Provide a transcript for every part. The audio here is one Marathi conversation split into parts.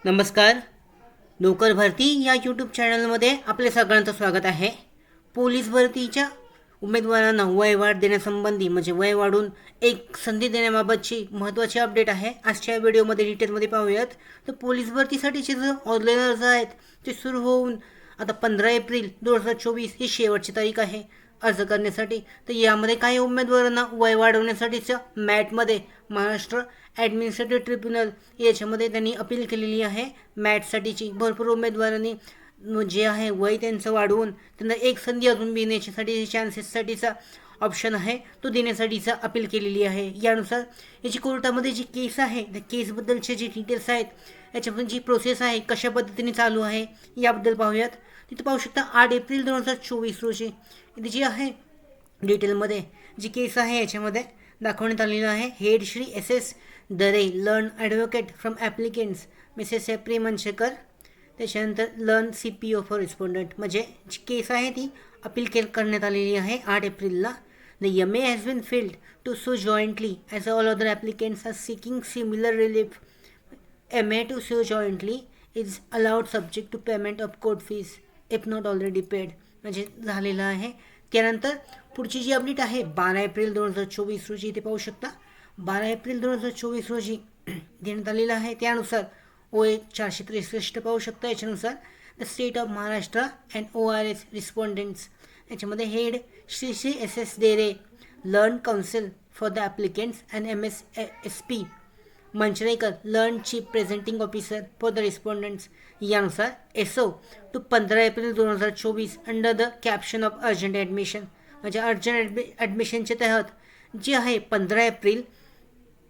नमस्कार. नोकर भरती या यूट्यूब चॅनलमध्ये आपले सगळ्यांचं स्वागत आहे. पोलीस भरतीच्या उमेदवारांना वय वाढ देण्यासंबंधी म्हणजे वय वाढून एक संधी देण्याबाबतची महत्त्वाची अपडेट आहे. आजच्या व्हिडिओमध्ये डिटेलमध्ये पाहूयात. तर पोलीस भरतीसाठीचे जे ऑनलाईन अर्ज आहेत ते सुरू होऊन आता 15 एप्रिल 2024 ही शेवटची तारीख आहे अर्ज करण्यासाठी. तर यामध्ये काही उमेदवारांना वय वाढवण्यासाठीच्या मॅटमध्ये महाराष्ट्र ॲडमिनिस्ट्रेटिव्ह ट्रिब्युनल याच्यामध्ये त्यांनी अपील केलेली आहे. मॅटसाठीची भरपूर उमेदवारांनी जे आहे वय त्यांचं वाढवून त्यांना एक संधी अजून मिळण्यासाठी चान्सेससाठीचा ऑप्शन आहे तो देण्यासाठीचा अपील केलेली आहे. यानुसार याची कोर्टामध्ये जी केस आहे त्या केसबद्दलचे जे डिटेल्स आहेत याच्यामध्ये जी प्रोसेस आहे कशा पद्धतीने चालू आहे याबद्दल पाहूयात. तिथं पाहू शकता 8 एप्रिल 2024 रोजी इथे जी आहे डिटेलमध्ये जी केस आहे याच्यामध्ये दाखवण्यात आलेलं आहे. हेड श्री SS दरे लर्न ॲडव्होकेट फ्रॉम ॲप्लिकेंट्स मिसेस एप्री मनशेकर. त्याच्यानंतर लर्न CPO फॉर रिस्पॉन्डंट म्हणजे जी केस आहे ती अपील करण्यात आलेली आहे 8 एप्रिलला. The MA has been filed to sue jointly as all other applicants are seeking similar relief. MA to sue jointly is allowed subject to payment of court fees if not already paid म्हणजे झालेलं आहे. त्यानंतर पुढची जी अपडेट आहे 12 एप्रिल 2024 रोजी इथे पाहू शकता. 12 एप्रिल 2024 रोजी देण्यात आलेलं आहे. त्यानुसार OA 463 पाहू शकता. याच्यानुसार the state of Maharashtra and ORS respondents याच्यामध्ये heard Shri SS Dere learned counsel for the applicants and MSSP Mancharekar learned chief presenting officer for the respondents. यानुसार SO to 15 April 2024 under the caption of urgent admission म्हणजे अर्जंट ॲडमिशनच्या तहत जी आहे 15 एप्रिल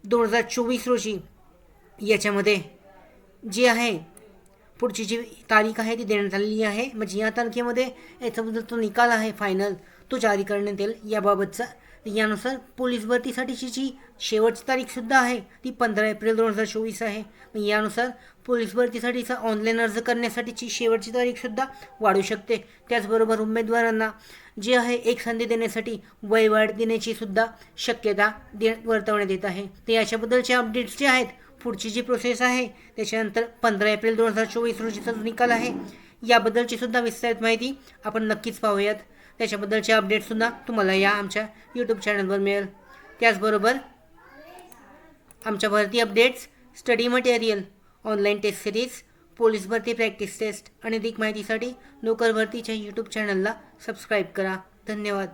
2024 रोजी याच्यामध्ये जी आहे पुढची जी तारीख आहे ती देण्यात आलेली आहे. म्हणजे या तारखेमध्ये याच्याबद्दल तो निकाल आहे फायनल तो जारी करण्यात येईल याबाबतचा. यानुसार पोलीस भरतीसाठीची जी शेवटची तारीखसुद्धा आहे ती 15 एप्रिल 2024 आहे. यानुसार पोलीस भरतीसाठीचा ऑनलाईन अर्ज करण्यासाठीची शेवटची तारीखसुद्धा वाढू शकते. त्याचबरोबर उमेदवारांना जे आहे एक संधी देण्यासाठी वयवाढ देण्याची सुद्धा शक्यता वर्तवण्यात येत आहे. तर याच्याबद्दलचे अपडेट्स जे आहेत पुढची जी प्रोसेस आहे त्याच्यानंतर 15 एप्रिल 2024 रोजीचा जो निकाल आहे याबद्दलची सुद्धा विस्तारित माहिती आपण नक्कीच पाहूयात. त्याच्याबद्दलचे अपडेटसुद्धा तुम्हाला या आमच्या यूट्यूब चॅनलवर मिळेल. त्याचबरोबर आमच्या भरती updates, study material, online test series, police भरती प्रॅक्टिस टेस्ट आणि अधिक माहितीसाठी नोकर भरतीच्या यूट्यूब चॅनलला सबस्क्राईब करा. धन्यवाद.